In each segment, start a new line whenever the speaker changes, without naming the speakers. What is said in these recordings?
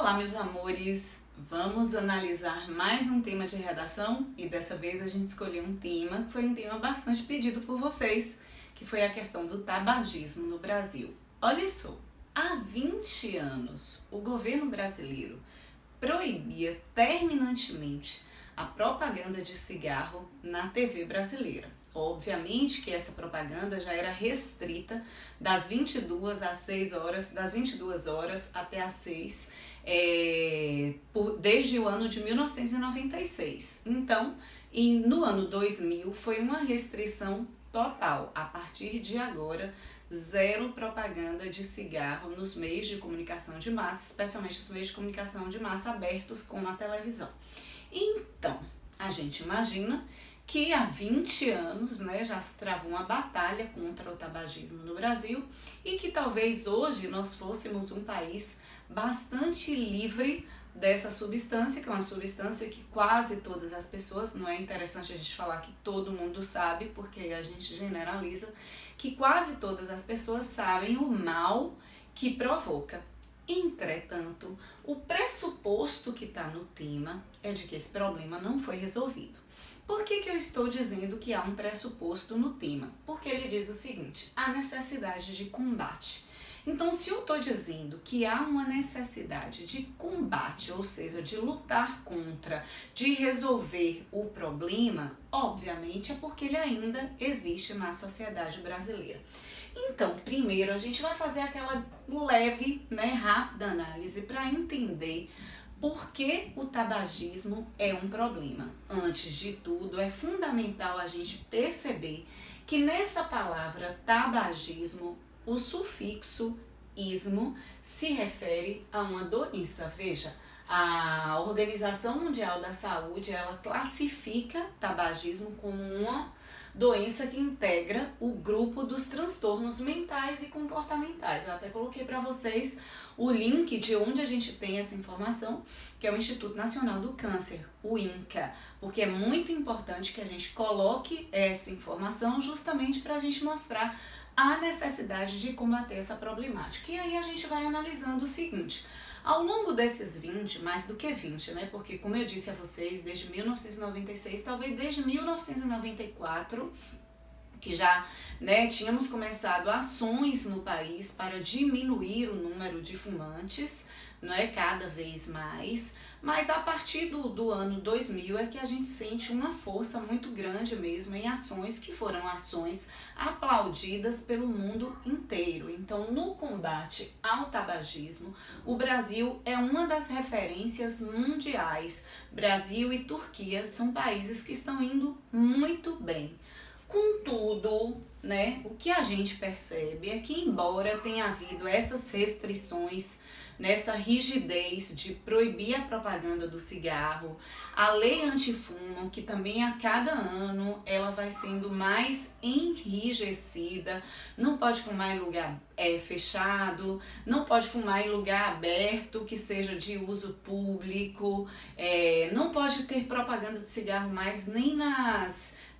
Olá, meus amores! Vamos analisar mais um tema de redação e dessa vez a gente escolheu um tema que foi um tema bastante pedido por vocês, que foi a questão do tabagismo no Brasil. Olha só, há 20 anos o governo brasileiro proibia terminantemente a propaganda de cigarro na TV brasileira. Obviamente que essa propaganda já era restrita das 22 às 6 horas, das 22 horas até às 6, desde o ano de 1996. Então, no ano 2000 foi uma restrição total. A partir de agora, zero propaganda de cigarro nos meios de comunicação de massa, especialmente os meios de comunicação de massa abertos como a televisão. Então, a gente imagina que há 20 anos, já se travou uma batalha contra o tabagismo no Brasil e que talvez hoje nós fôssemos um país bastante livre dessa substância, que é uma substância que quase todas as pessoas, não é interessante a gente falar que todo mundo sabe, porque a gente generaliza, que quase todas as pessoas sabem o mal que provoca. Entretanto, o pressuposto que está no tema é de que esse problema não foi resolvido. Por que eu estou dizendo que há um pressuposto no tema? Porque ele diz o seguinte: a necessidade de combate. Então, se eu estou dizendo que há uma necessidade de combate, ou seja, de lutar contra, de resolver o problema, obviamente é porque ele ainda existe na sociedade brasileira. Então, primeiro a gente vai fazer aquela leve, rápida análise para entender por que o tabagismo é um problema. Antes de tudo, é fundamental a gente perceber que nessa palavra tabagismo, o sufixo ismo se refere a uma doença. Veja, a Organização Mundial da Saúde, ela classifica tabagismo como uma doença que integra o grupo dos transtornos mentais e comportamentais. Eu até coloquei para vocês o link de onde a gente tem essa informação, que é o Instituto Nacional do Câncer, o INCA, porque é muito importante que a gente coloque essa informação justamente para a gente mostrar a necessidade de combater essa problemática. E aí a gente vai analisando o seguinte: ao longo desses 20, mais do que 20, porque como eu disse a vocês, desde 1996, talvez desde 1994, que já tínhamos começado ações no país para diminuir o número de fumantes, cada vez mais, mas a partir do ano 2000 é que a gente sente uma força muito grande mesmo em ações que foram ações aplaudidas pelo mundo inteiro. Então, no combate ao tabagismo, o Brasil é uma das referências mundiais. Brasil e Turquia são países que estão indo muito bem. Contudo, o que a gente percebe é que, embora tenha havido essas restrições, nessa rigidez de proibir a propaganda do cigarro, a lei antifumo, que também a cada ano ela vai sendo mais enrijecida, não pode fumar em lugar fechado, não pode fumar em lugar aberto que seja de uso público, não pode ter propaganda de cigarro mais nem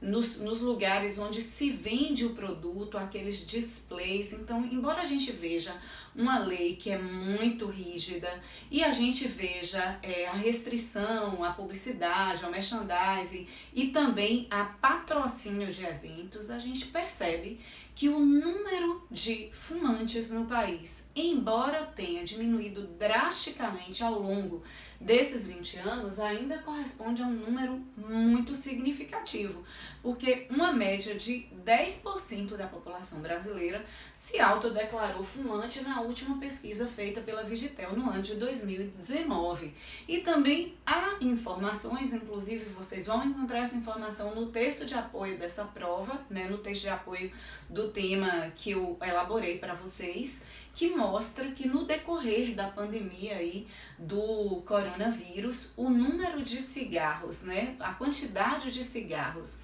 nos lugares onde se vende o produto, aqueles displays. Então, embora a gente veja uma lei que é muito rígida e a gente veja a restrição, a publicidade, ao merchandising e também a patrocínio de eventos, a gente percebe que o número de fumantes no país, embora tenha diminuído drasticamente ao longo desses 20 anos, ainda corresponde a um número muito significativo, porque uma média de 10% da população brasileira se autodeclarou fumante na última pesquisa feita pela Vigitel no ano de 2019. E também há informações, inclusive vocês vão encontrar essa informação no texto de apoio dessa prova, no texto de apoio do tema que eu elaborei para vocês, que mostra que no decorrer da pandemia aí do coronavírus, o número de cigarros, a quantidade de cigarros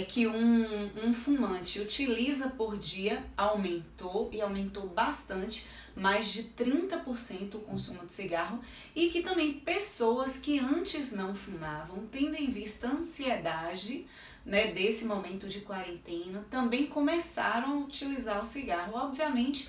que um fumante utiliza por dia aumentou e aumentou bastante, mais de 30% o consumo de cigarro, e que também pessoas que antes não fumavam, tendo em vista a ansiedade desse momento de quarentena, também começaram a utilizar o cigarro. Obviamente,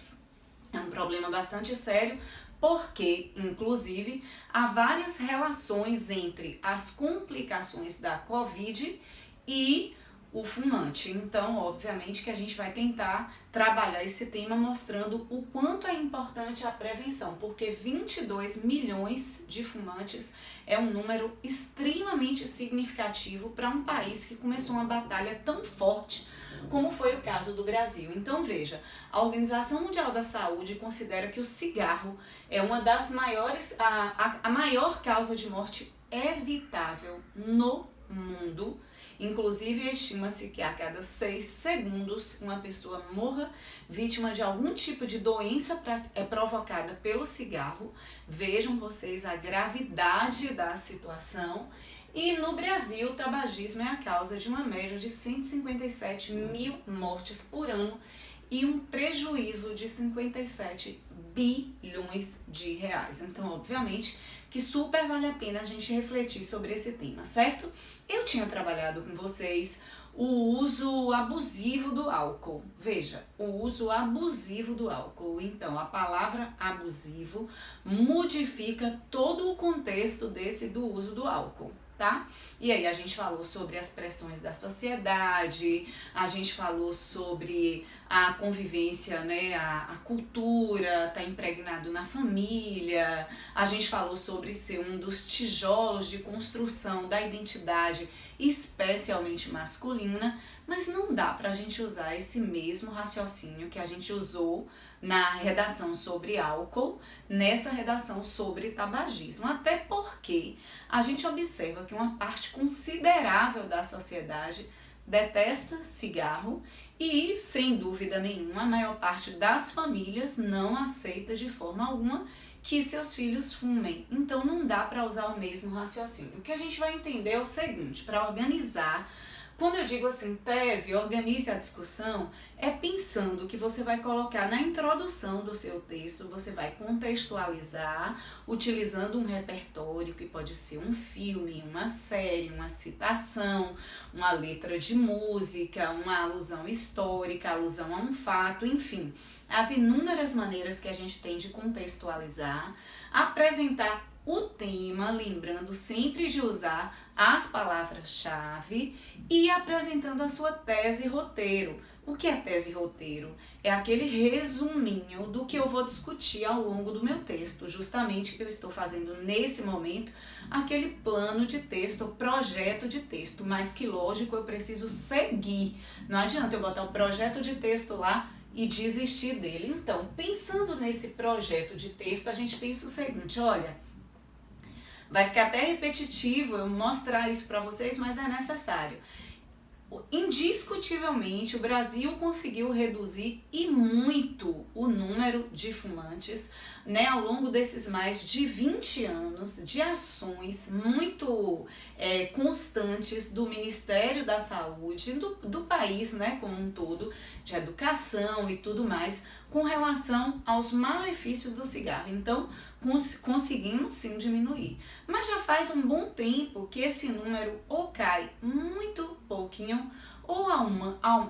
é um problema bastante sério porque, inclusive, há várias relações entre as complicações da Covid e o fumante. Então, obviamente que a gente vai tentar trabalhar esse tema mostrando o quanto é importante a prevenção, porque 22 milhões de fumantes é um número extremamente significativo para um país que começou uma batalha tão forte como foi o caso do Brasil. Então veja, a Organização Mundial da Saúde considera que o cigarro é uma das maiores, a maior causa de morte evitável no mundo. Inclusive, estima-se que a cada 6 segundos uma pessoa morra vítima de algum tipo de doença provocada pelo cigarro. Vejam vocês a gravidade da situação. E no Brasil, o tabagismo é a causa de uma média de 157 mil mortes por ano e um prejuízo de 57 bilhões de reais. Então, obviamente, que super vale a pena a gente refletir sobre esse tema, certo? Eu tinha trabalhado com vocês o uso abusivo do álcool. Veja, o uso abusivo do álcool. Então, a palavra abusivo modifica todo o contexto do uso do álcool. Tá? E aí a gente falou sobre as pressões da sociedade, a gente falou sobre a convivência, né, a cultura tá impregnado na família, a gente falou sobre ser um dos tijolos de construção da identidade especialmente masculina, mas não dá pra gente usar esse mesmo raciocínio que a gente usou na redação sobre álcool, nessa redação sobre tabagismo, até porque a gente observa que uma parte considerável da sociedade detesta cigarro e, sem dúvida nenhuma, a maior parte das famílias não aceita de forma alguma que seus filhos fumem. Então não dá para usar o mesmo raciocínio. O que a gente vai entender é o seguinte, para organizar. Quando eu digo assim, tese, organize a discussão, é pensando que você vai colocar na introdução do seu texto, você vai contextualizar, utilizando um repertório que pode ser um filme, uma série, uma citação, uma letra de música, uma alusão histórica, alusão a um fato, enfim, as inúmeras maneiras que a gente tem de contextualizar, apresentar o tema, lembrando sempre de usar as palavras-chave e apresentando a sua tese e roteiro. O que é tese e roteiro? É aquele resuminho do que eu vou discutir ao longo do meu texto, justamente que eu estou fazendo nesse momento, aquele plano de texto, projeto de texto, mas que lógico eu preciso seguir. Não adianta eu botar o projeto de texto lá e desistir dele. Então, pensando nesse projeto de texto, a gente pensa o seguinte, olha, vai ficar até repetitivo eu mostrar isso para vocês, mas é necessário. Indiscutivelmente, o Brasil conseguiu reduzir e muito o número de fumantes, né, ao longo desses mais de 20 anos de ações muito constantes do Ministério da Saúde, do país, né, como um todo, de educação e tudo mais, com relação aos malefícios do cigarro. Então, conseguimos sim diminuir. Mas já faz um bom tempo que esse número ou cai muito pouquinho ou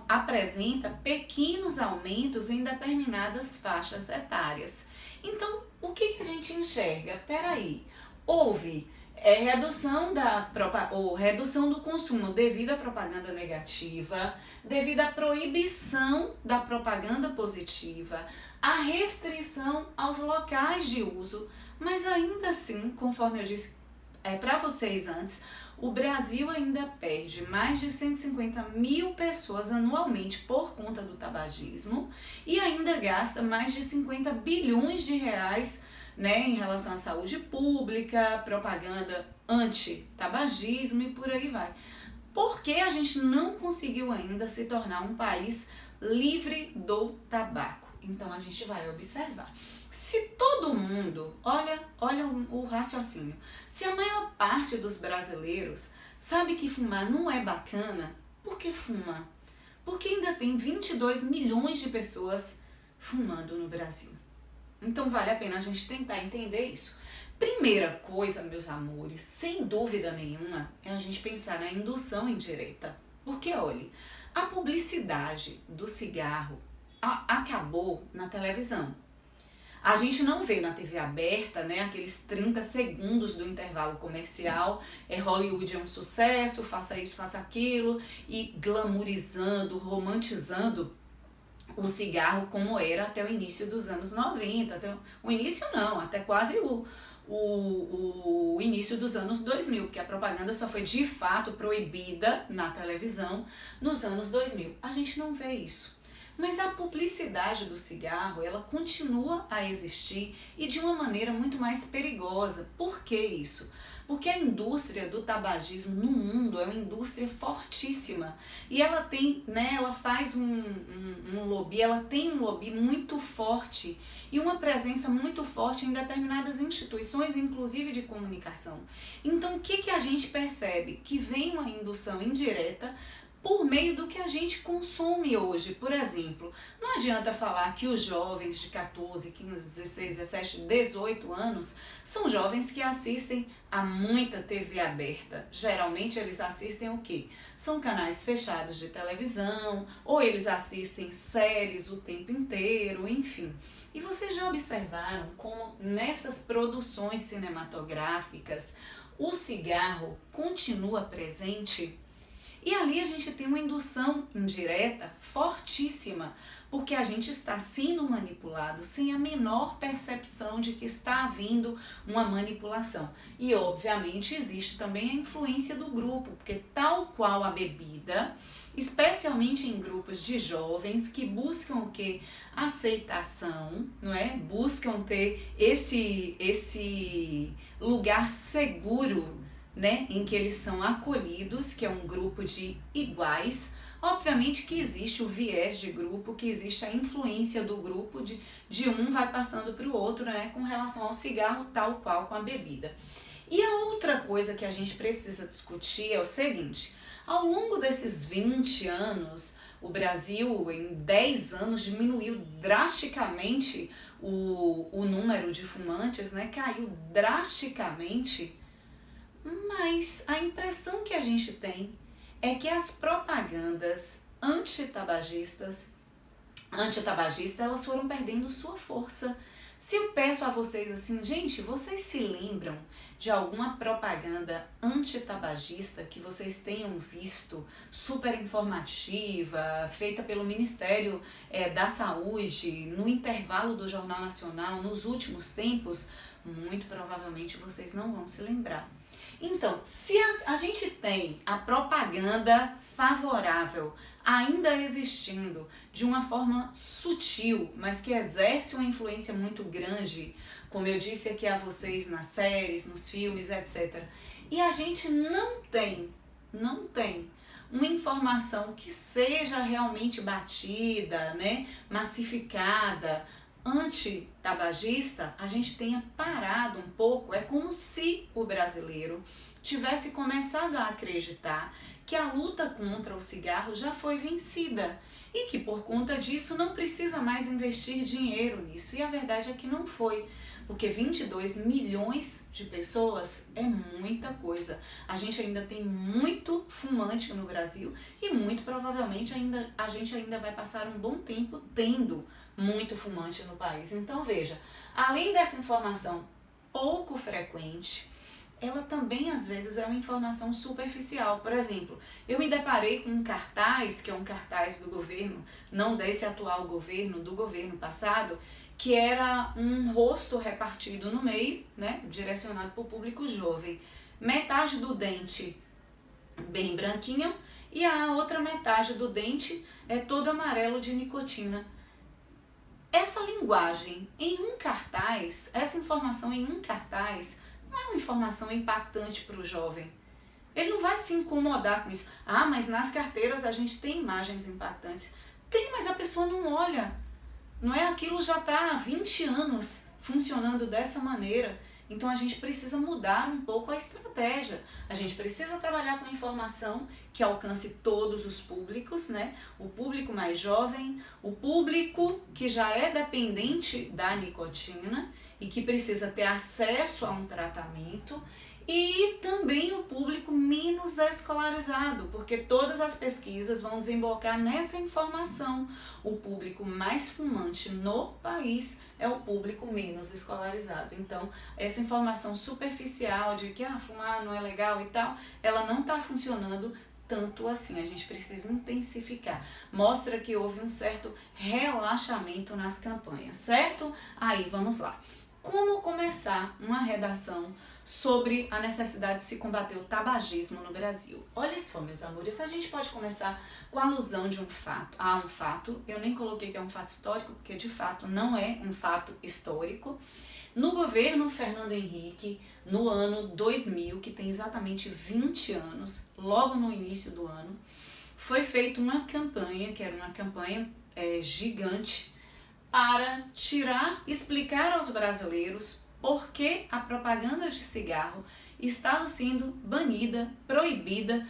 apresenta pequenos aumentos em determinadas faixas etárias. Então, o que a gente enxerga? Peraí, houve redução do consumo devido à propaganda negativa, devido à proibição da propaganda positiva, a restrição aos locais de uso, mas ainda assim, conforme eu disse para vocês antes, o Brasil ainda perde mais de 150 mil pessoas anualmente por conta do tabagismo e ainda gasta mais de 50 bilhões de reais, né, em relação à saúde pública, propaganda anti-tabagismo e por aí vai. Por que a gente não conseguiu ainda se tornar um país livre do tabaco? Então a gente vai observar. Se todo mundo, olha o raciocínio, se a maior parte dos brasileiros sabe que fumar não é bacana, por que fuma? Porque ainda tem 22 milhões de pessoas fumando no Brasil. Então vale a pena a gente tentar entender isso. Primeira coisa, meus amores, sem dúvida nenhuma, é a gente pensar na indução indireta. Porque, olhe, a publicidade do cigarro acabou na televisão. A gente não vê na TV aberta, né, aqueles 30 segundos do intervalo comercial, Hollywood é um sucesso, faça isso, faça aquilo, e glamourizando, romantizando o cigarro como era até o início dos anos 90, até o início não, até quase o início dos anos 2000, porque a propaganda só foi de fato proibida na televisão nos anos 2000. A gente não vê isso. Mas a publicidade do cigarro, ela continua a existir e de uma maneira muito mais perigosa. Por que isso? Porque a indústria do tabagismo no mundo é uma indústria fortíssima e ela tem, né, ela faz um lobby, ela tem um lobby muito forte e uma presença muito forte em determinadas instituições, inclusive de comunicação. Então, o que a gente percebe? Que vem uma indução indireta por meio do que a gente consome hoje. Por exemplo, não adianta falar que os jovens de 14, 15, 16, 17, 18 anos são jovens que assistem a muita TV aberta. Geralmente eles assistem o quê? São canais fechados de televisão, ou eles assistem séries o tempo inteiro, enfim. E vocês já observaram como nessas produções cinematográficas o cigarro continua presente? E ali a gente tem uma indução indireta fortíssima, porque a gente está sendo manipulado sem a menor percepção de que está havendo uma manipulação. E obviamente existe também a influência do grupo, porque tal qual a bebida, especialmente em grupos de jovens que buscam o quê? Aceitação, não é? Buscam ter esse lugar seguro, né, em que eles são acolhidos, que é um grupo de iguais. Obviamente que existe o viés de grupo, que existe a influência do grupo, de um vai passando para o outro, né, com relação ao cigarro, tal qual com a bebida. E a outra coisa que a gente precisa discutir é o seguinte: ao longo desses 20 anos, o Brasil, em 10 anos, diminuiu drasticamente o número de fumantes, né, caiu drasticamente. Mas a impressão que a gente tem é que as propagandas antitabagistas, elas foram perdendo sua força. Se eu peço a vocês assim, gente, vocês se lembram de alguma propaganda antitabagista que vocês tenham visto, super informativa, feita pelo Ministério da Saúde, no intervalo do Jornal Nacional, nos últimos tempos? Muito provavelmente vocês não vão se lembrar. Então, se a gente tem a propaganda favorável ainda existindo de uma forma sutil, mas que exerce uma influência muito grande, como eu disse aqui a vocês nas séries, nos filmes, etc. E a gente não tem uma informação que seja realmente batida, né, massificada, antitabagista, a gente tenha parado um pouco. É como se o brasileiro tivesse começado a acreditar que a luta contra o cigarro já foi vencida e que por conta disso não precisa mais investir dinheiro nisso. E a verdade é que não foi, porque 22 milhões de pessoas é muita coisa. A gente ainda tem muito fumante no Brasil e muito provavelmente a gente ainda vai passar um bom tempo tendo muito fumante no país. Então veja, além dessa informação pouco frequente, ela também às vezes é uma informação superficial. Por exemplo, eu me deparei com um cartaz, que é um cartaz do governo, não desse atual governo, do governo passado, que era um rosto repartido no meio, né, direcionado para o público jovem. Metade do dente bem branquinho e a outra metade do dente é todo amarelo de nicotina. Essa linguagem em um cartaz, essa informação em um cartaz, não é uma informação impactante para o jovem. Ele não vai se incomodar com isso. Ah, mas nas carteiras a gente tem imagens impactantes. Tem, mas a pessoa não olha. Não é? Aquilo já está há 20 anos funcionando dessa maneira. Então a gente precisa mudar um pouco a estratégia. A gente precisa trabalhar com informação que alcance todos os públicos, né? O público mais jovem, o público que já é dependente da nicotina e que precisa ter acesso a um tratamento, E também o público menos escolarizado, porque todas as pesquisas vão desembocar nessa informação. O público mais fumante no país é o público menos escolarizado. Então, essa informação superficial de que fumar não é legal e tal, ela não está funcionando tanto assim. A gente precisa intensificar. Mostra que houve um certo relaxamento nas campanhas, certo? Aí, vamos lá. Como começar uma redação sobre a necessidade de se combater o tabagismo no Brasil? Olha só, meus amores, a gente pode começar com a alusão de um fato. Um fato, eu nem coloquei que é um fato histórico, porque de fato não é um fato histórico. No governo Fernando Henrique, no ano 2000, que tem exatamente 20 anos, logo no início do ano, foi feita uma campanha, que era uma campanha gigante, para explicar aos brasileiros por que a propaganda de cigarro estava sendo banida, proibida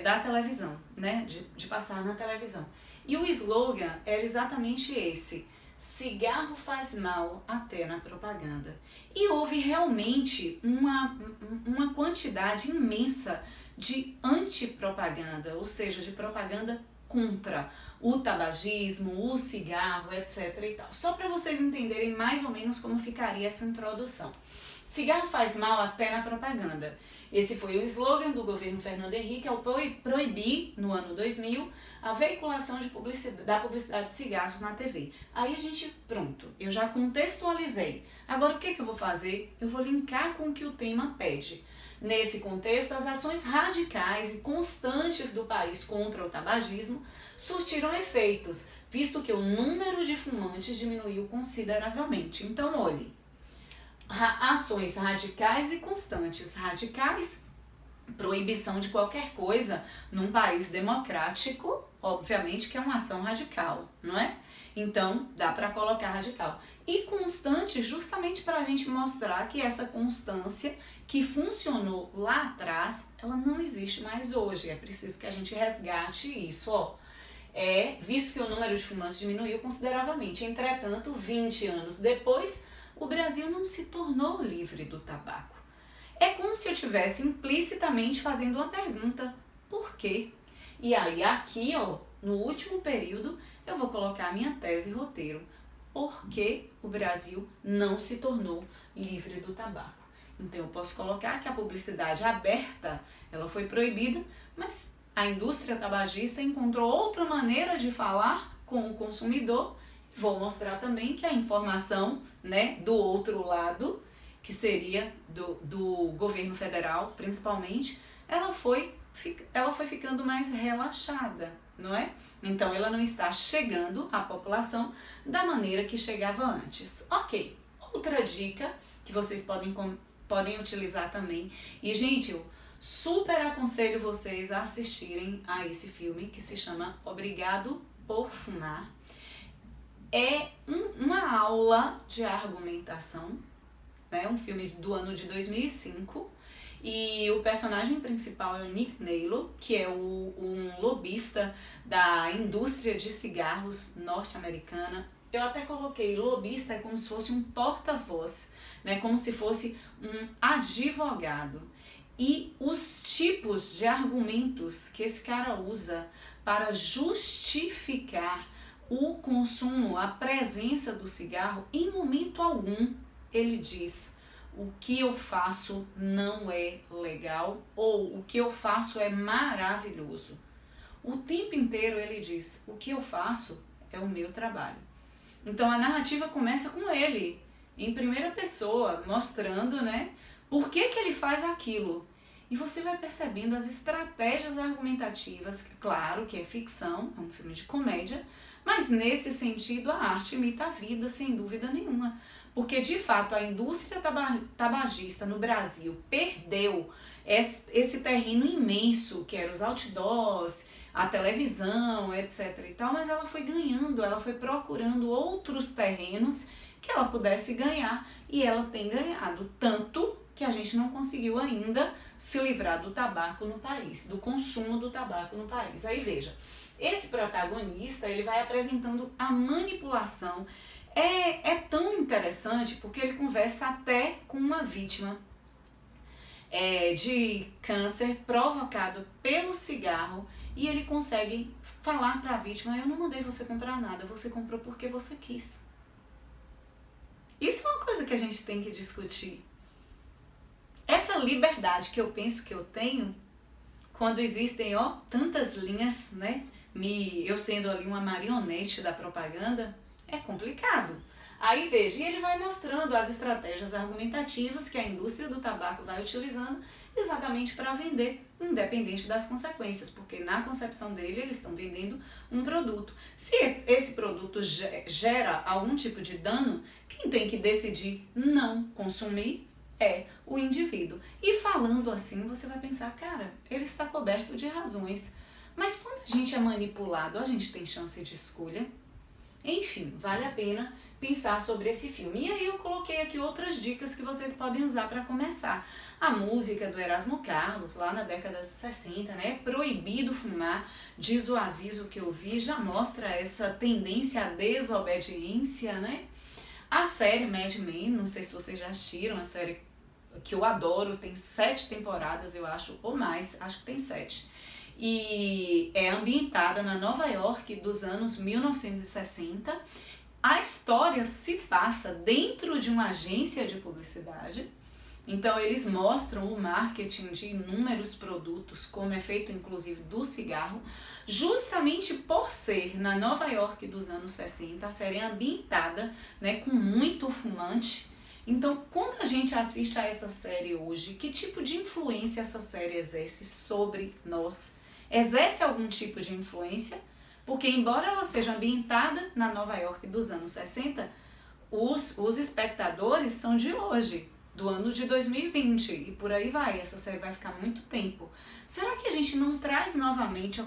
da televisão, né? De passar na televisão. E o slogan era exatamente esse: cigarro faz mal até na propaganda. E houve realmente uma quantidade imensa de antipropaganda, ou seja, de propaganda contra o tabagismo, o cigarro, etc. e tal. Só para vocês entenderem mais ou menos como ficaria essa introdução. Cigarro faz mal até na propaganda. Esse foi o slogan do governo Fernando Henrique ao proibir, no ano 2000, a veiculação da publicidade de cigarros na TV. Aí a gente, pronto, eu já contextualizei. Agora o que eu vou fazer? Eu vou linkar com o que o tema pede. Nesse contexto, as ações radicais e constantes do país contra o tabagismo surtiram efeitos, visto que o número de fumantes diminuiu consideravelmente. Então, olhe, ações radicais e constantes. Radicais, proibição de qualquer coisa num país democrático, obviamente que é uma ação radical, não é? Então, dá para colocar radical. E constante, justamente para a gente mostrar que essa constância que funcionou lá atrás, ela não existe mais hoje. É preciso que a gente resgate isso, ó. Visto que o número de fumantes diminuiu consideravelmente. Entretanto, 20 anos depois, o Brasil não se tornou livre do tabaco. É como se eu estivesse implicitamente fazendo uma pergunta: por quê? E aí aqui, ó, no último período, eu vou colocar a minha tese e roteiro. Por que o Brasil não se tornou livre do tabaco? Então eu posso colocar que a publicidade aberta, ela foi proibida, mas a indústria tabagista encontrou outra maneira de falar com o consumidor. Vou mostrar também que a informação, né, do outro lado, que seria do governo federal, principalmente, ela foi ficando mais relaxada, não é? Então, ela não está chegando à população da maneira que chegava antes. Ok, outra dica que vocês podem utilizar também. E, gente, eu super aconselho vocês a assistirem a esse filme que se chama Obrigado por Fumar. É uma aula de argumentação, né? Um filme do ano de 2005. E o personagem principal é o Nick Nalo, que é um lobista da indústria de cigarros norte-americana. Eu até coloquei lobista é como se fosse um porta-voz, né? Como se fosse um advogado. E os tipos de argumentos que esse cara usa para justificar o consumo, a presença do cigarro, em momento algum ele diz: o que eu faço não é legal ou o que eu faço é maravilhoso. O tempo inteiro ele diz: o que eu faço é o meu trabalho. Então a narrativa começa com ele, em primeira pessoa, mostrando, né, por que ele faz aquilo. E você vai percebendo as estratégias argumentativas. Claro que é ficção, é um filme de comédia, mas nesse sentido a arte imita a vida, sem dúvida nenhuma. Porque, de fato, a indústria tabagista no Brasil perdeu esse terreno imenso, que eram os outdoors, a televisão, etc. e tal, mas ela foi ganhando, ela foi procurando outros terrenos que ela pudesse ganhar, e ela tem ganhado, tanto que a gente não conseguiu ainda se livrar do tabaco no país, do consumo do tabaco no país. Aí veja, esse protagonista, ele vai apresentando a manipulação. É tão interessante porque ele conversa até com uma vítima. de câncer provocado pelo cigarro e ele consegue falar para a vítima: eu não mandei você comprar nada, você comprou porque você quis. Isso é uma coisa que a gente tem que discutir. Essa liberdade que eu penso que eu tenho, quando existem tantas linhas, né? Eu sendo ali uma marionete da propaganda, é complicado. Aí veja, e ele vai mostrando as estratégias argumentativas que a indústria do tabaco vai utilizando exatamente para vender, independente das consequências, porque na concepção dele eles estão vendendo um produto. Se esse produto gera algum tipo de dano, quem tem que decidir não consumir é o indivíduo. E falando assim, você vai pensar, cara, ele está coberto de razões. Mas quando a gente é manipulado, a gente tem chance de escolha? Enfim, vale a pena pensar sobre esse filme. E aí eu coloquei aqui outras dicas que vocês podem usar para começar. A música do Erasmo Carlos, lá na década de 60, né? Proibido fumar, diz o aviso que eu vi, já mostra essa tendência à desobediência, né? A série Mad Men, não sei se vocês já assistiram, a série que eu adoro, tem 7 temporadas, eu acho, ou mais, acho que tem 7. E é ambientada na Nova York dos anos 1960. A história se passa dentro de uma agência de publicidade. Então eles mostram o marketing de inúmeros produtos, como é feito inclusive do cigarro, justamente por ser na Nova York dos anos 60, a série é ambientada, né, com muito fumante. Então, quando a gente assiste a essa série hoje, que tipo de influência essa série exerce sobre nós? Exerce algum tipo de influência? Porque embora ela seja ambientada na Nova York dos anos 60, os espectadores são de hoje, do ano de 2020, e por aí vai, essa série vai ficar muito tempo. Será que a gente não traz novamente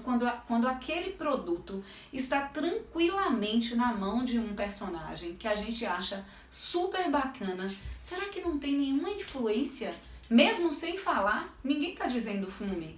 quando aquele produto está tranquilamente na mão de um personagem que a gente acha super bacana? Será que não tem nenhuma influência? Mesmo sem falar, ninguém está dizendo fume.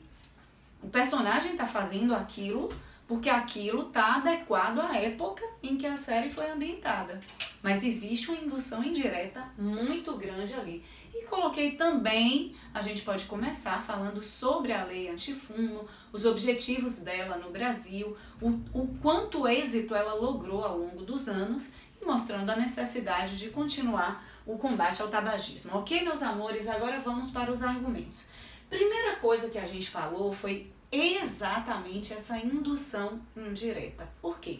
O personagem está fazendo aquilo porque aquilo está adequado à época em que a série foi ambientada. Mas existe uma indução indireta muito grande ali. E coloquei também, a gente pode começar falando sobre a lei antifumo, os objetivos dela no Brasil, o quanto êxito ela logrou ao longo dos anos e mostrando a necessidade de continuar o combate ao tabagismo. Ok, meus amores? Agora vamos para os argumentos. Primeira coisa que a gente falou foi exatamente essa indução indireta. Por quê?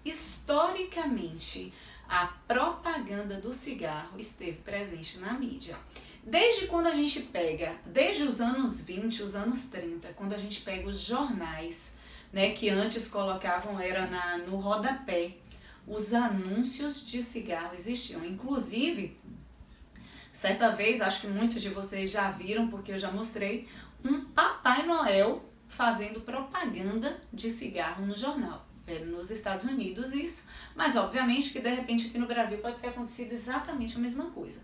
Historicamente, a propaganda do cigarro esteve presente na mídia. Desde quando a gente pega, desde os anos 20, os anos 30, quando a gente pega os jornais, né, que antes colocavam, era no rodapé, os anúncios de cigarro existiam. Inclusive, certa vez, acho que muitos de vocês já viram, porque eu já mostrei, um Papai Noel fazendo propaganda de cigarro no jornal. É nos Estados Unidos isso, mas obviamente que de repente aqui no Brasil pode ter acontecido exatamente a mesma coisa.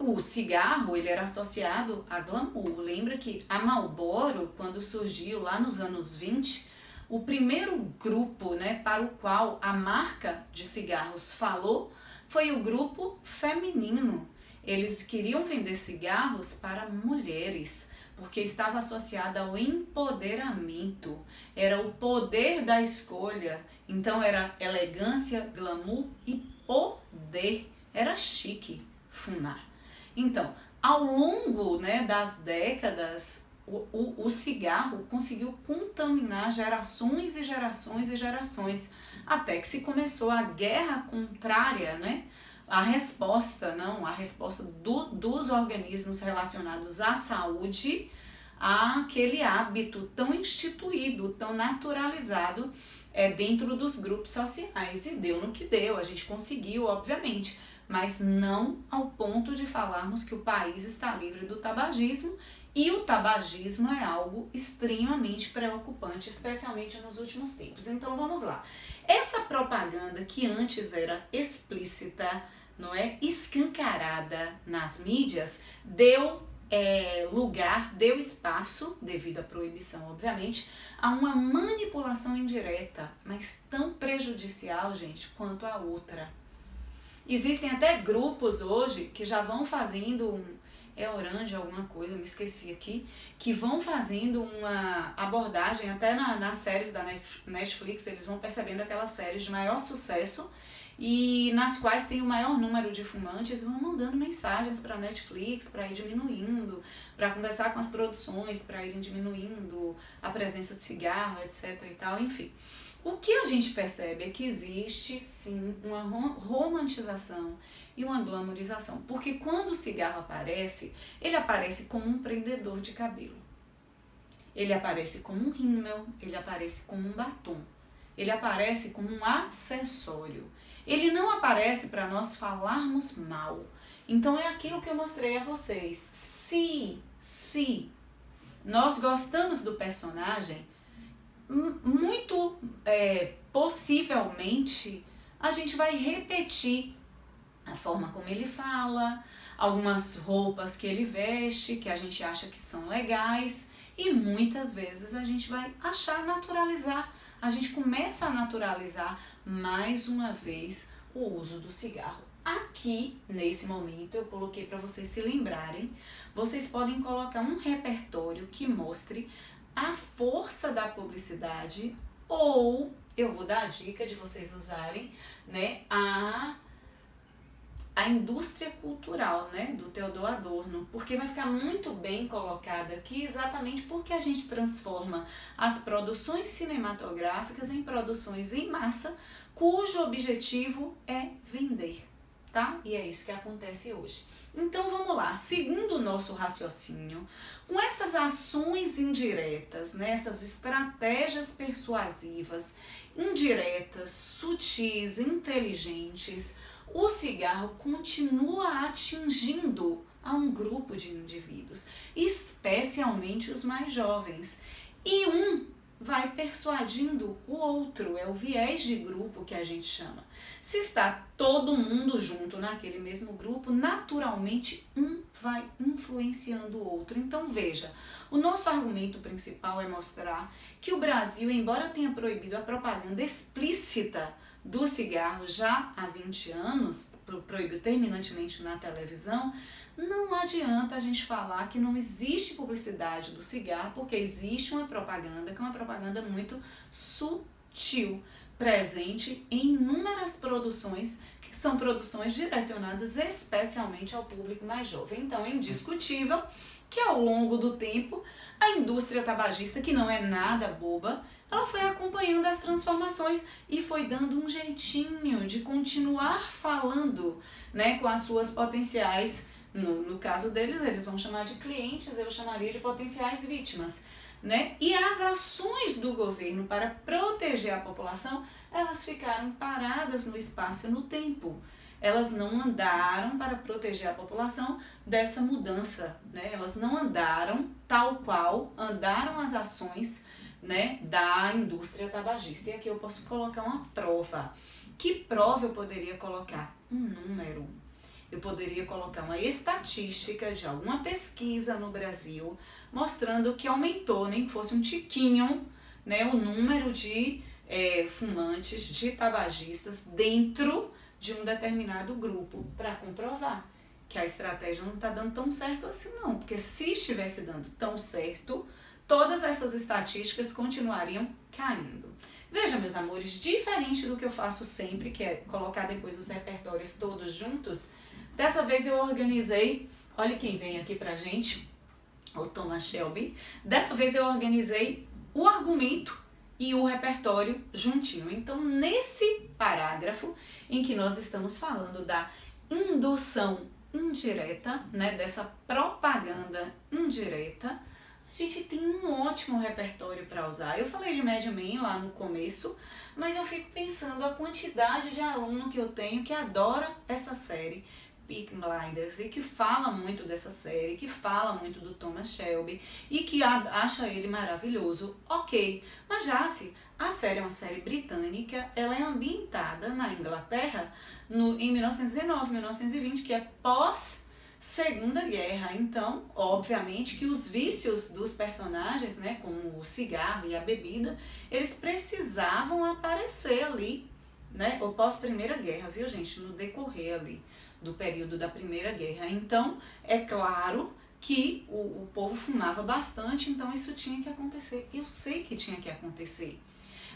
O cigarro, ele era associado a glamour. Lembra que a Marlboro, quando surgiu lá nos anos 20, o primeiro grupo, né, para o qual a marca de cigarros falou foi o grupo feminino. Eles queriam vender cigarros para mulheres, porque estava associada ao empoderamento, era o poder da escolha, então era elegância, glamour e poder, era chique fumar. Então, ao longo, né, das décadas, o cigarro conseguiu contaminar gerações e gerações e gerações, até que se começou a guerra contrária, né? A resposta dos organismos relacionados à saúde àquele hábito tão instituído, tão naturalizado dentro dos grupos sociais. E deu no que deu, a gente conseguiu, obviamente, mas não ao ponto de falarmos que o país está livre do tabagismo, e o tabagismo é algo extremamente preocupante, especialmente nos últimos tempos. Então vamos lá. Essa propaganda que antes era explícita, não é, escancarada nas mídias, deu lugar, deu espaço, devido à proibição, obviamente, a uma manipulação indireta, mas tão prejudicial, gente, quanto a outra. Existem até grupos hoje que já vão fazendo é Orange, alguma coisa, me esqueci aqui, que vão fazendo uma abordagem, até nas séries da Netflix, eles vão percebendo aquelas séries de maior sucesso e nas quais tem o maior número de fumantes, vão mandando mensagens para a Netflix para ir diminuindo, para conversar com as produções, para irem diminuindo a presença de cigarro, etc e tal, enfim. O que a gente percebe é que existe sim uma romantização e uma glamorização, porque quando o cigarro aparece, ele aparece como um prendedor de cabelo, ele aparece como um rímel, ele aparece como um batom, ele aparece como um acessório, ele não aparece para nós falarmos mal. Então é aquilo que eu mostrei a vocês, se nós gostamos do personagem, muito possivelmente a gente vai repetir a forma como ele fala, algumas roupas que ele veste, que a gente acha que são legais, e muitas vezes a gente vai naturalizar, a gente começa a naturalizar mais uma vez o uso do cigarro. Aqui, nesse momento, eu coloquei para vocês se lembrarem, vocês podem colocar um repertório que mostre a força da publicidade, ou eu vou dar a dica de vocês usarem, né, a indústria cultural, né, do Theodor Adorno, porque vai ficar muito bem colocada aqui, exatamente porque a gente transforma as produções cinematográficas em produções em massa, cujo objetivo é vender, tá? E é isso que acontece hoje. Então vamos lá, segundo o nosso raciocínio, com essas ações indiretas, né, essas estratégias persuasivas, indiretas, sutis, inteligentes, o cigarro continua atingindo a um grupo de indivíduos, especialmente os mais jovens. E um vai persuadindo o outro, é o viés de grupo que a gente chama. Se está todo mundo junto naquele mesmo grupo, naturalmente um vai influenciando o outro. Então veja, o nosso argumento principal é mostrar que o Brasil, embora tenha proibido a propaganda explícita do cigarro já há 20 anos, proibiu terminantemente na televisão, não adianta a gente falar que não existe publicidade do cigarro, porque existe uma propaganda, que é uma propaganda muito sutil, presente em inúmeras produções, que são produções direcionadas especialmente ao público mais jovem. Então é indiscutível que ao longo do tempo, a indústria tabagista, que não é nada boba, ela foi acompanhando as transformações e foi dando um jeitinho de continuar falando, né, com as suas potenciais, no caso deles, eles vão chamar de clientes, eu chamaria de potenciais vítimas, né? E as ações do governo para proteger a população, elas ficaram paradas no espaço e no tempo. Elas não andaram para proteger a população dessa mudança, né? Elas não andaram tal qual andaram as ações, né, da indústria tabagista. E aqui eu posso colocar uma prova. Que prova eu poderia colocar? Um número. Eu poderia colocar uma estatística de alguma pesquisa no Brasil mostrando que aumentou, nem que fosse um tiquinho, né, o número de fumantes, de tabagistas dentro de um determinado grupo, para comprovar que a estratégia não está dando tão certo assim não, porque se estivesse dando tão certo, todas essas estatísticas continuariam caindo. Veja, meus amores, diferente do que eu faço sempre, que é colocar depois os repertórios todos juntos, dessa vez eu organizei, olha quem vem aqui pra gente, o Thomas Shelby, dessa vez eu organizei o argumento e o repertório juntinho. Então, nesse parágrafo em que nós estamos falando da indução indireta, né, dessa propaganda indireta, a gente tem um ótimo repertório para usar. Eu falei de Mad Men lá no começo, mas eu fico pensando a quantidade de aluno que eu tenho que adora essa série, Peaky Blinders, e que fala muito dessa série, que fala muito do Thomas Shelby e que acha ele maravilhoso. Ok, mas já se a série é uma série britânica, ela é ambientada na Inglaterra em 1919, 1920, que é pós Segunda Guerra. Então, obviamente que os vícios dos personagens, né, como o cigarro e a bebida, eles precisavam aparecer ali né? Ou pós-Primeira Guerra, viu, gente? No decorrer ali do período da Primeira Guerra. Então, é claro que o povo fumava bastante, então isso tinha que acontecer. Eu sei que tinha que acontecer.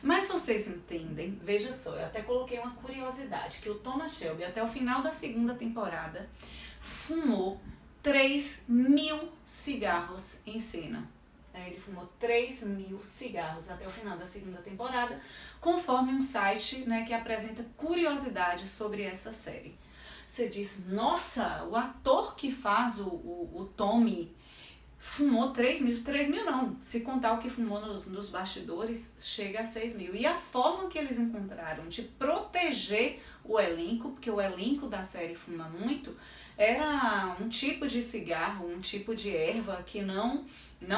Mas vocês entendem, veja só, eu até coloquei uma curiosidade, que o Thomas Shelby, até o final da segunda temporada, fumou 3.000 cigarros em cena. Ele fumou 3.000 cigarros até o final da segunda temporada, conforme um site, né, que apresenta curiosidades sobre essa série. Você diz, nossa, o ator que faz o Tommy fumou 3.000, 3.000 não, se contar o que fumou nos bastidores, chega a 6.000. E a forma que eles encontraram de proteger o elenco, porque o elenco da série fuma muito, era um tipo de cigarro, um tipo de erva que não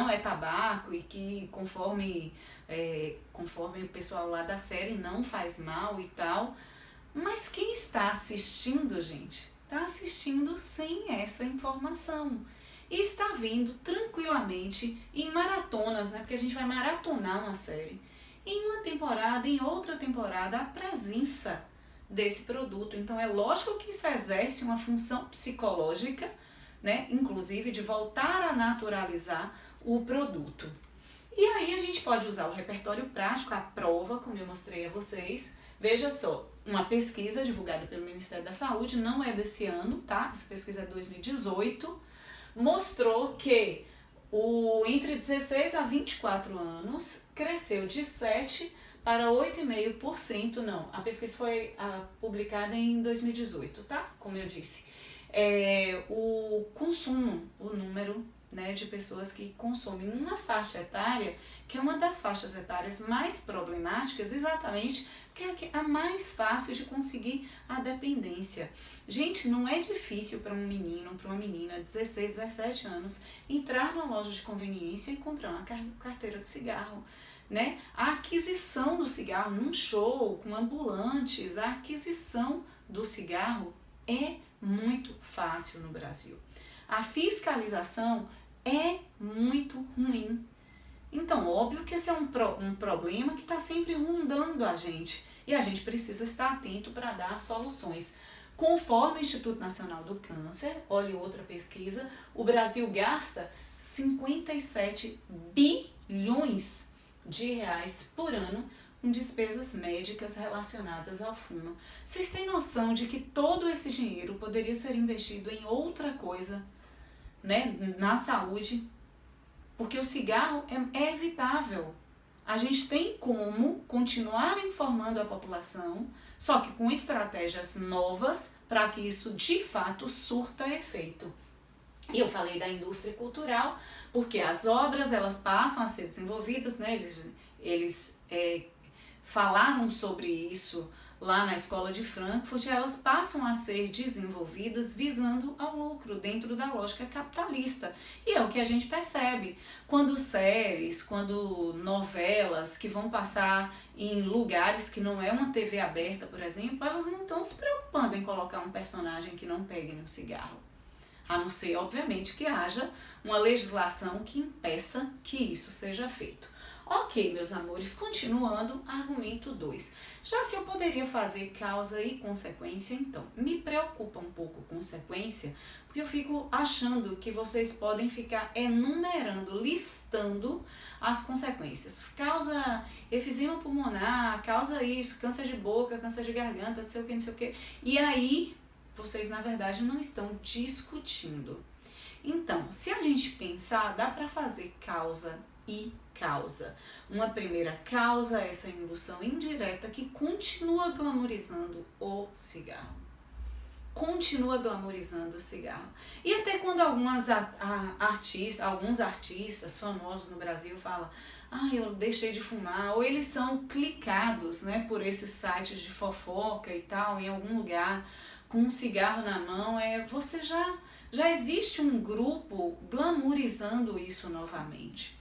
é tabaco e que conforme o pessoal lá da série não faz mal e tal. Mas quem está assistindo, gente, está assistindo sem essa informação. E está vendo tranquilamente em maratonas, né? Porque a gente vai maratonar uma série. Em uma temporada, em outra temporada, a presença desse produto. Então é lógico que isso exerce uma função psicológica, né? Inclusive de voltar a naturalizar o produto. E aí a gente pode usar o repertório prático, a prova, como eu mostrei a vocês. Veja só, uma pesquisa divulgada pelo Ministério da Saúde, não é desse ano, tá? Essa pesquisa é de 2018, mostrou que entre 16 a 24 anos cresceu de 7 para 8,5%, não, a pesquisa foi publicada em 2018, tá? Como eu disse. O consumo, o número, né, de pessoas que consomem uma faixa etária, que é uma das faixas etárias mais problemáticas, exatamente porque é a mais fácil de conseguir a dependência. Gente, não é difícil para um menino, para uma menina de 16, 17 anos, entrar na loja de conveniência e comprar uma carteira de cigarro. Né? A aquisição do cigarro num show, com ambulantes, a aquisição do cigarro é muito fácil no Brasil. A fiscalização é muito ruim. Então, óbvio que esse é um problema que está sempre rondando a gente e a gente precisa estar atento para dar soluções. Conforme o Instituto Nacional do Câncer, olha outra pesquisa, o Brasil gasta 57 bilhões de reais por ano com despesas médicas relacionadas ao fumo. Vocês têm noção de que todo esse dinheiro poderia ser investido em outra coisa, né, na saúde? Porque o cigarro é evitável. A gente tem como continuar informando a população, só que com estratégias novas para que isso de fato surta efeito. E eu falei da indústria cultural, porque as obras elas passam a ser desenvolvidas, né? Eles falaram sobre isso lá na Escola de Frankfurt, elas passam a ser desenvolvidas visando ao lucro dentro da lógica capitalista. E é o que a gente percebe quando séries, quando novelas que vão passar em lugares que não é uma TV aberta, por exemplo, elas não estão se preocupando em colocar um personagem que não pegue no cigarro. A não ser, obviamente, que haja uma legislação que impeça que isso seja feito. Ok, meus amores, continuando, argumento 2. Já se eu poderia fazer causa e consequência, então, me preocupa um pouco consequência, porque eu fico achando que vocês podem ficar enumerando, listando as consequências. Causa efizema pulmonar, causa isso, câncer de boca, câncer de garganta, não sei o que, não sei o que. E aí, vocês, na verdade, não estão discutindo. Então, se a gente pensar, dá para fazer causa e causa. Uma primeira causa é essa indução indireta que continua glamorizando o cigarro. Continua glamorizando o cigarro. E até quando alguns artistas famosos no Brasil falam eu deixei de fumar, ou eles são clicados, né, por esses sites de fofoca e tal, em algum lugar, com um cigarro na mão, você já existe um grupo glamourizando isso novamente.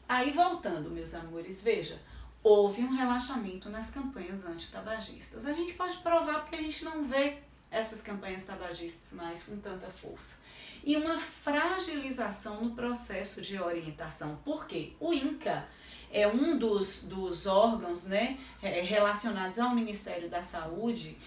Aí voltando, meus amores, veja, houve um relaxamento nas campanhas antitabagistas. A gente pode provar porque a gente não vê essas campanhas tabagistas mais com tanta força. E uma fragilização no processo de orientação. Por quê? O INCA é um dos órgãos, né, relacionados ao Ministério da Saúde,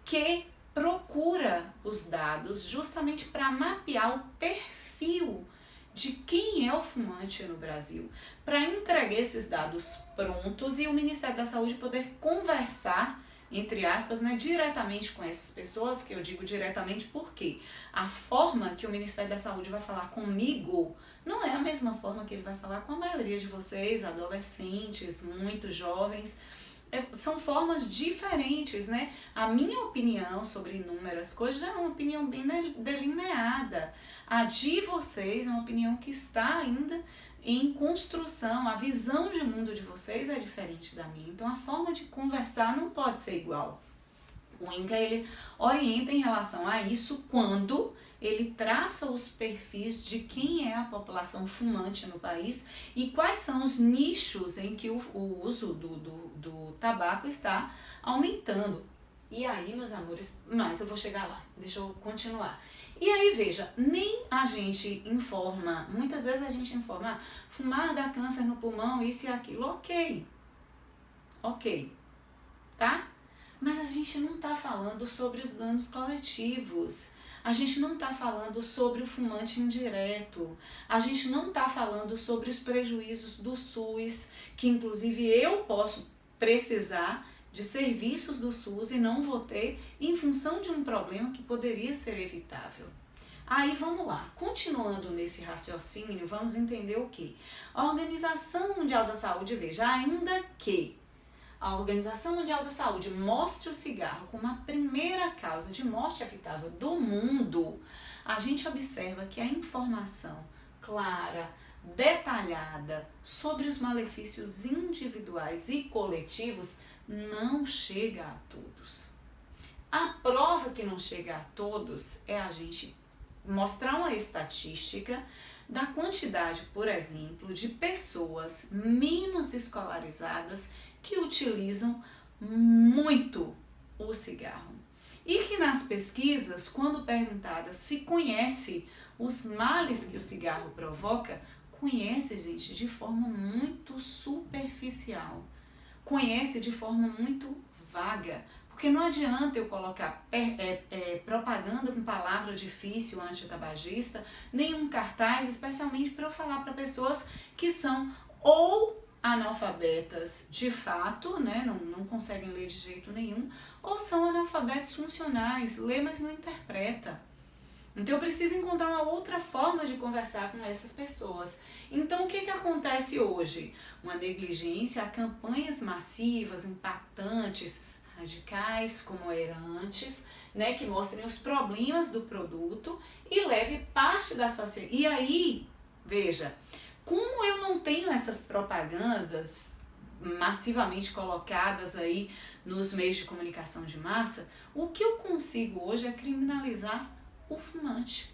que procura os dados justamente para mapear o perfil de quem é o fumante no Brasil, para entregar esses dados prontos e o Ministério da Saúde poder conversar, entre aspas, né, diretamente com essas pessoas, que eu digo diretamente porque a forma que o Ministério da Saúde vai falar comigo não é a mesma forma que ele vai falar com a maioria de vocês, adolescentes, muito jovens. São formas diferentes, né? A minha opinião sobre inúmeras coisas é uma opinião bem delineada. A de vocês é uma opinião que está ainda em construção. A visão de mundo de vocês é diferente da minha. Então a forma de conversar não pode ser igual. O INCA, ele orienta em relação a isso quando ele traça os perfis de quem é a população fumante no país e quais são os nichos em que o uso do tabaco está aumentando. E aí, meus amores, mas eu vou chegar lá, deixa eu continuar. E aí, veja, nem a gente informa, muitas vezes a gente informa, fumar dá câncer no pulmão, isso e aquilo, ok, tá? Mas a gente não está falando sobre os danos coletivos, a gente não está falando sobre o fumante indireto, a gente não está falando sobre os prejuízos do SUS, que inclusive eu posso precisar de serviços do SUS e não vou ter em função de um problema que poderia ser evitável. Aí vamos lá, continuando nesse raciocínio, vamos entender o que? A Organização Mundial da Saúde, veja, ainda que a Organização Mundial da Saúde mostre o cigarro como a primeira causa de morte evitável do mundo, a gente observa que a informação clara, detalhada sobre os malefícios individuais e coletivos não chega a todos. A prova que não chega a todos é a gente mostrar uma estatística da quantidade, por exemplo, de pessoas menos escolarizadas que utilizam muito o cigarro. E que nas pesquisas, quando perguntada se conhece os males que o cigarro provoca, conhece, gente, de forma muito superficial. Conhece de forma muito vaga. Porque não adianta eu colocar propaganda com palavra difícil antitabagista, nenhum cartaz, especialmente para eu falar para pessoas que são ou analfabetas de fato, né, não conseguem ler de jeito nenhum, ou são analfabetos funcionais, lê, mas não interpreta. Então eu preciso encontrar uma outra forma de conversar com essas pessoas. Então o que acontece hoje? Uma negligência a campanhas massivas, impactantes, radicais, como era antes, né, que mostrem os problemas do produto e leve parte da sociedade. E aí, veja, como eu não tenho essas propagandas massivamente colocadas aí nos meios de comunicação de massa, o que eu consigo hoje é criminalizar o fumante.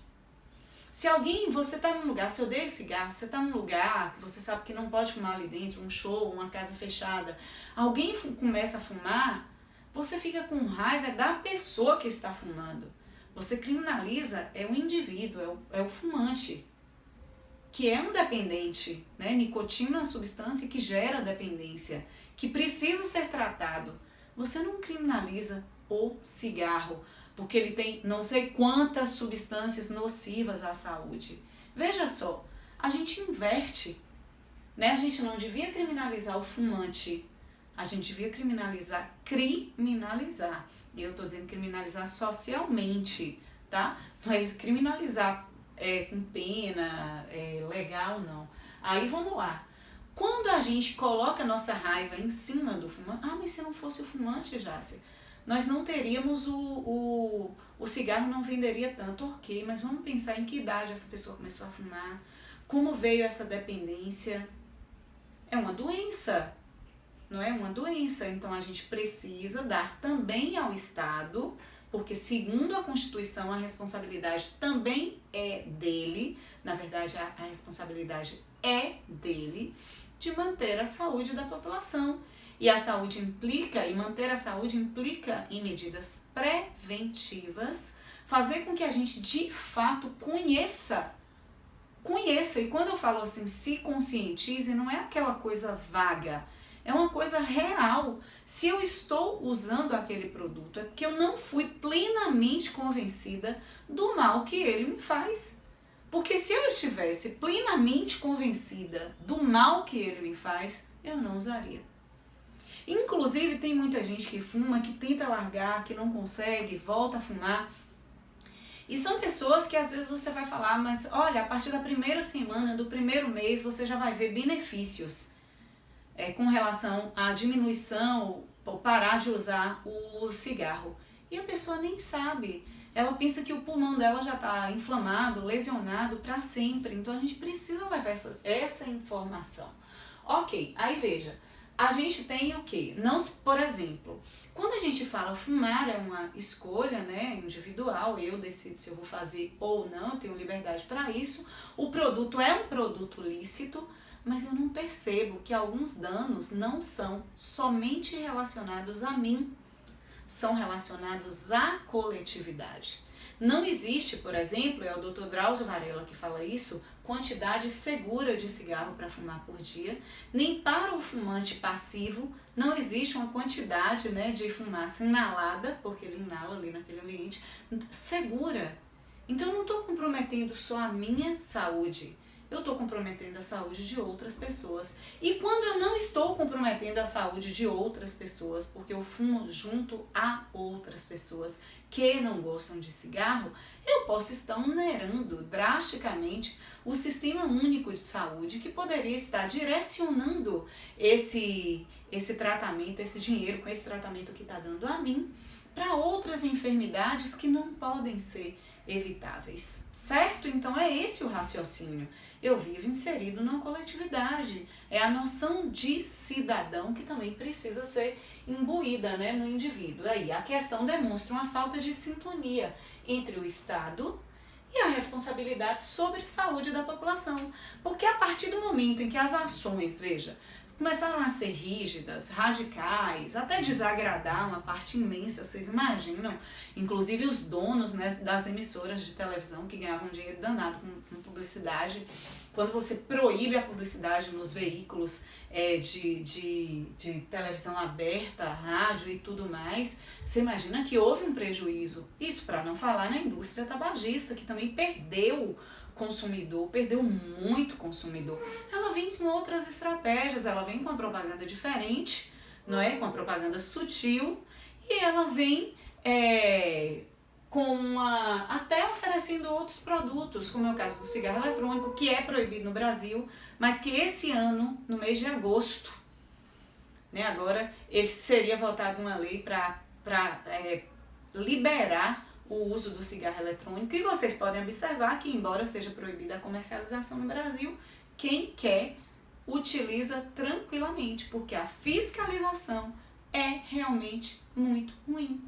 Se você está num lugar, se eu dei cigarro, você está num lugar que você sabe que não pode fumar ali dentro, um show, uma casa fechada, alguém começa a fumar, você fica com raiva da pessoa que está fumando. Você criminaliza o indivíduo, é o fumante, que é um dependente, né? Nicotina é uma substância que gera dependência, que precisa ser tratado. Você não criminaliza o cigarro, porque ele tem não sei quantas substâncias nocivas à saúde. Veja só, a gente inverte, né? A gente não devia criminalizar o fumante, a gente devia criminalizar. E eu estou dizendo criminalizar socialmente, tá? Não é criminalizar com pena, legal, não. Aí vamos lá. Quando a gente coloca a nossa raiva em cima do fumante, mas se não fosse o fumante, Jácia, nós não teríamos o cigarro, não venderia tanto, ok, mas vamos pensar em que idade essa pessoa começou a fumar, como veio essa dependência. É uma doença, não é uma doença, então a gente precisa dar também ao Estado, porque segundo a Constituição a responsabilidade também é dele, na verdade a responsabilidade é dele, de manter a saúde da população. E a saúde implica, e manter a saúde implica em medidas preventivas, fazer com que a gente de fato conheça conheça. E quando eu falo assim, se conscientize, não é aquela coisa vaga, é uma coisa real. Se eu estou usando aquele produto, é porque eu não fui plenamente convencida do mal que ele me faz. Porque se eu estivesse plenamente convencida do mal que ele me faz, eu não usaria. Inclusive, tem muita gente que fuma, que tenta largar, que não consegue, volta a fumar. E são pessoas que às vezes você vai falar, mas olha, a partir da primeira semana, do primeiro mês, você já vai ver benefícios com relação à diminuição ou parar de usar o cigarro. E a pessoa nem sabe. Ela pensa que o pulmão dela já está inflamado, lesionado para sempre. Então a gente precisa levar essa informação. Ok, aí veja. A gente tem o quê? Não, por exemplo, quando a gente fala fumar é uma escolha, né, individual, eu decido se eu vou fazer ou não, eu tenho liberdade para isso. O produto é um produto lícito, mas eu não percebo que alguns danos não são somente relacionados a mim, são relacionados à coletividade. Não existe, por exemplo, é o Dr. Drauzio Varela que fala isso, quantidade segura de cigarro para fumar por dia, nem para o fumante passivo não existe uma quantidade, né, de fumaça inalada, porque ele inala ali naquele ambiente, segura. Então eu não estou comprometendo só a minha saúde, eu estou comprometendo a saúde de outras pessoas. E quando eu não estou comprometendo a saúde de outras pessoas, porque eu fumo junto a outras pessoas que não gostam de cigarro, eu posso estar onerando drasticamente o Sistema Único de Saúde, que poderia estar direcionando esse tratamento, esse dinheiro com esse tratamento que está dando a mim, para outras enfermidades que não podem ser evitáveis, certo? Então é esse o raciocínio. Eu vivo inserido numa coletividade. É a noção de cidadão que também precisa ser imbuída, né, no indivíduo. Aí a questão demonstra uma falta de sintonia entre o Estado e a responsabilidade sobre a saúde da população. Porque a partir do momento em que as ações, veja, começaram a ser rígidas, radicais, até desagradar uma parte imensa, vocês imaginam? Inclusive os donos, né, das emissoras de televisão que ganhavam dinheiro danado com publicidade. Quando você proíbe a publicidade nos veículos de televisão aberta, rádio e tudo mais, você imagina que houve um prejuízo. Isso para não falar na indústria tabagista, que também perdeu consumidor, perdeu muito consumidor. Ela vem com outras estratégias, ela vem com uma propaganda diferente, não é? Com uma propaganda sutil, e ela vem até oferecendo outros produtos, como é o caso do cigarro eletrônico, que é proibido no Brasil, mas que esse ano, no mês de agosto, né, agora, ele seria votado uma lei para liberar o uso do cigarro eletrônico. E vocês podem observar que, embora seja proibida a comercialização no Brasil, quem quer utiliza tranquilamente, porque a fiscalização é realmente muito ruim.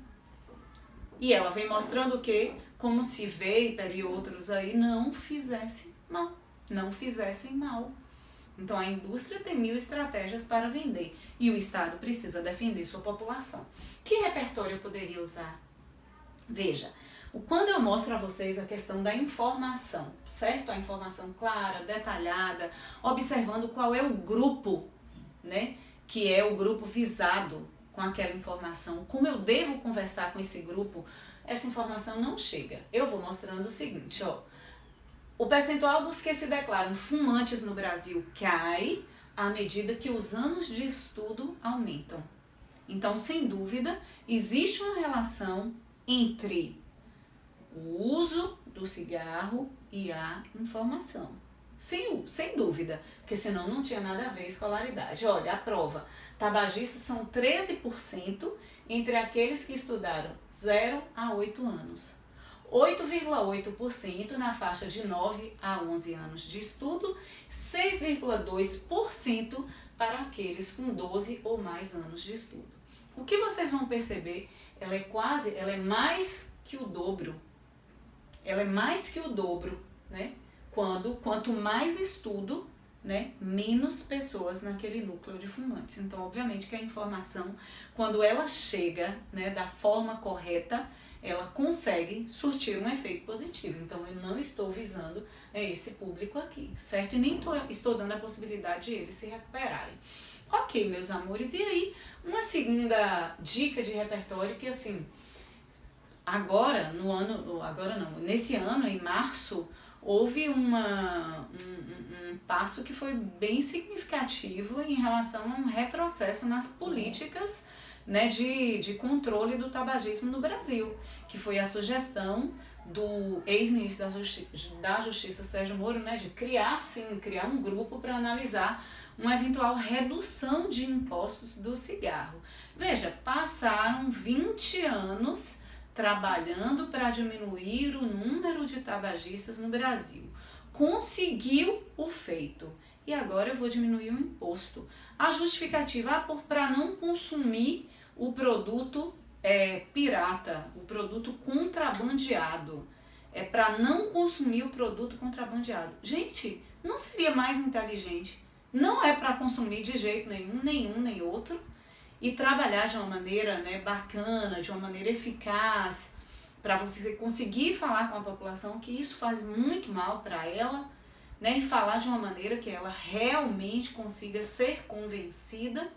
E ela vem mostrando que, como se Vapor e outros aí não fizessem mal. Então a indústria tem 1000 estratégias para vender e o Estado precisa defender sua população. Que repertório eu poderia usar? Veja, quando eu mostro a vocês a questão da informação, certo? A informação clara, detalhada, observando qual é o grupo, né, que é o grupo visado com aquela informação, como eu devo conversar com esse grupo, essa informação não chega. Eu vou mostrando o seguinte, ó, o percentual dos que se declaram fumantes no Brasil cai à medida que os anos de estudo aumentam. Então, sem dúvida, existe uma relação entre o uso do cigarro e a informação. Sem dúvida, porque senão não tinha nada a ver escolaridade. Olha, a prova. Tabagistas são 13% entre aqueles que estudaram 0 a 8 anos. 8,8% na faixa de 9 a 11 anos de estudo, 6,2% para aqueles com 12 ou mais anos de estudo. O que vocês vão perceber, ela é mais que o dobro. Ela é mais que o dobro, né? Quanto mais estudo, né, menos pessoas naquele núcleo de fumantes. Então, obviamente que a informação, quando ela chega, né, da forma correta, ela consegue surtir um efeito positivo. Então eu não estou visando esse público aqui, certo? E nem estou dando a possibilidade de eles se recuperarem. Ok, meus amores, e aí uma segunda dica de repertório que assim, nesse ano, em março, houve um passo que foi bem significativo em relação a um retrocesso nas políticas, né, de controle do tabagismo no Brasil, que foi a sugestão do ex-ministro da Justiça, Sérgio Moro, né, de criar um grupo para analisar uma eventual redução de impostos do cigarro. Veja, passaram 20 anos trabalhando para diminuir o número de tabagistas no Brasil. Conseguiu o feito. E agora eu vou diminuir o imposto. A justificativa para não consumir o produto pirata, o produto contrabandeado. É para não consumir o produto contrabandeado. Gente, não seria mais inteligente? Não é para consumir de jeito nenhum, nem outro. E trabalhar de uma maneira, né, bacana, de uma maneira eficaz, para você conseguir falar com a população que isso faz muito mal para ela, né, e falar de uma maneira que ela realmente consiga ser convencida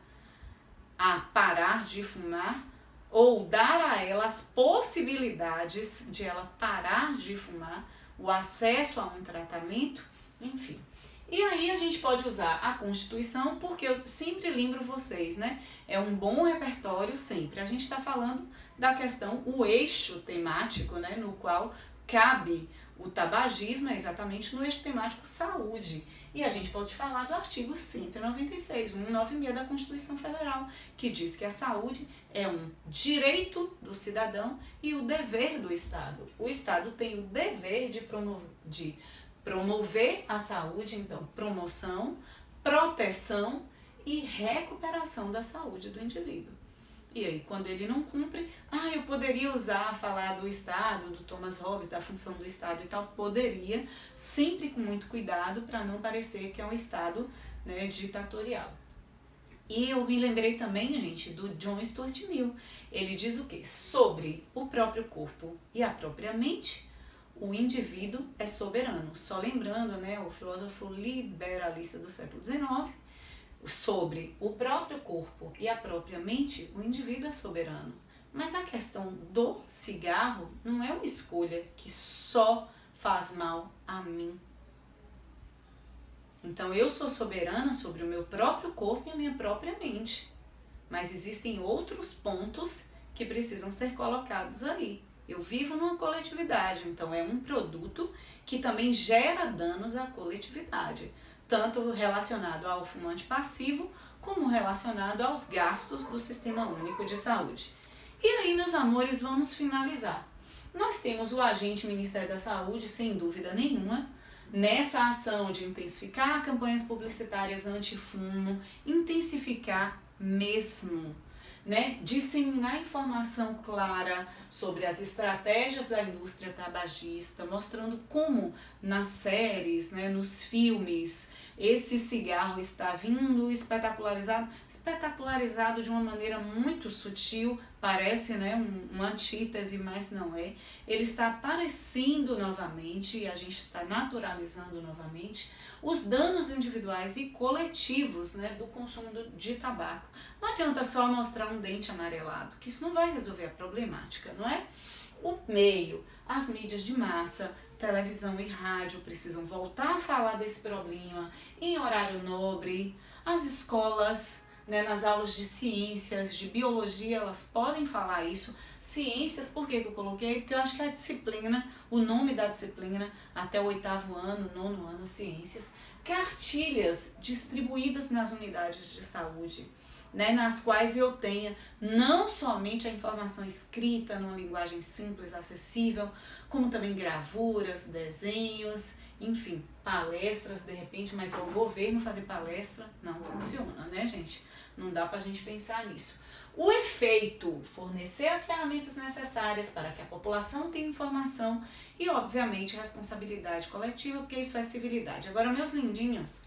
a parar de fumar, ou dar a ela as possibilidades de ela parar de fumar, o acesso a um tratamento, enfim. E aí a gente pode usar a Constituição, porque eu sempre lembro vocês, né? É um bom repertório sempre. A gente está falando da questão, o eixo temático, né? No qual cabe o tabagismo, é exatamente no eixo temático saúde. E a gente pode falar do artigo 196, 196 da Constituição Federal, que diz que a saúde é um direito do cidadão e o dever do Estado. O Estado tem o dever de promover a saúde, então, promoção, proteção e recuperação da saúde do indivíduo. E aí, quando ele não cumpre, eu poderia falar do Estado, do Thomas Hobbes, da função do Estado e tal, poderia, sempre com muito cuidado, para não parecer que é um Estado, né, ditatorial. E eu me lembrei também, gente, do John Stuart Mill. Ele diz o quê? Sobre o próprio corpo e a própria mente, o indivíduo é soberano. Só lembrando, né, o filósofo liberalista do século XIX, sobre o próprio corpo e a própria mente, o indivíduo é soberano. Mas a questão do cigarro não é uma escolha que só faz mal a mim. Então eu sou soberana sobre o meu próprio corpo e a minha própria mente. Mas existem outros pontos que precisam ser colocados aí. Eu vivo numa coletividade, então é um produto que também gera danos à coletividade, tanto relacionado ao fumante passivo, como relacionado aos gastos do Sistema Único de Saúde. E aí, meus amores, vamos finalizar. Nós temos o agente Ministério da Saúde, sem dúvida nenhuma, nessa ação de intensificar campanhas publicitárias anti-fumo, intensificar mesmo, né, disseminar informação clara sobre as estratégias da indústria tabagista, mostrando como nas séries, né, nos filmes, esse cigarro está vindo espetacularizado de uma maneira muito sutil, parece, né, uma antítese, mas não é. Ele está aparecendo novamente e a gente está naturalizando novamente os danos individuais e coletivos, né, do consumo de tabaco. Não adianta só mostrar um dente amarelado, que isso não vai resolver a problemática, não é? O meio, as mídias de massa, televisão e rádio precisam voltar a falar desse problema em horário nobre. As escolas, né, nas aulas de ciências, de biologia, elas podem falar isso. Ciências, por que eu coloquei? Porque eu acho que a disciplina, o nome da disciplina, até o 8º ano, 9º ano, ciências, cartilhas distribuídas nas unidades de saúde, né, nas quais eu tenha não somente a informação escrita numa linguagem simples, acessível, como também gravuras, desenhos, enfim, palestras de repente, mas o governo fazer palestra não funciona, né, gente? Não dá pra gente pensar nisso. O efeito, fornecer as ferramentas necessárias para que a população tenha informação e, obviamente, responsabilidade coletiva, porque isso é civilidade. Agora, meus lindinhos,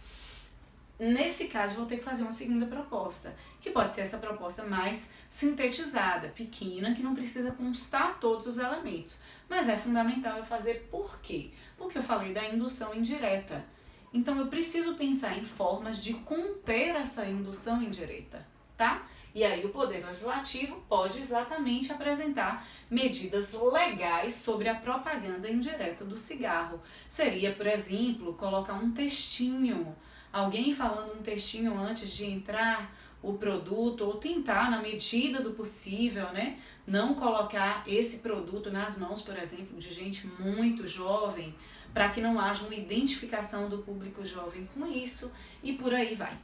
nesse caso, vou ter que fazer uma segunda proposta, que pode ser essa proposta mais sintetizada, pequena, que não precisa constar todos os elementos. Mas é fundamental eu fazer por quê? Porque eu falei da indução indireta. Então, eu preciso pensar em formas de conter essa indução indireta, tá? E aí o Poder Legislativo pode exatamente apresentar medidas legais sobre a propaganda indireta do cigarro. Seria, por exemplo, colocar um textinho, alguém falando um textinho antes de entrar o produto, ou tentar, na medida do possível, né, não colocar esse produto nas mãos, por exemplo, de gente muito jovem, para que não haja uma identificação do público jovem com isso, e por aí vai.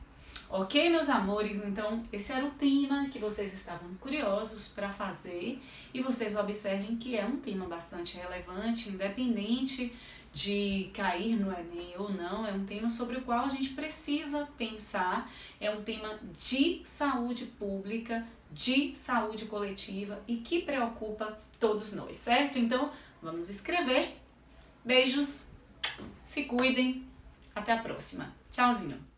Ok, meus amores? Então, esse era o tema que vocês estavam curiosos para fazer, e vocês observem que é um tema bastante relevante, independente de cair no Enem ou não, é um tema sobre o qual a gente precisa pensar, é um tema de saúde pública, de saúde coletiva e que preocupa todos nós, certo? Então, vamos escrever. Beijos, se cuidem, até a próxima. Tchauzinho!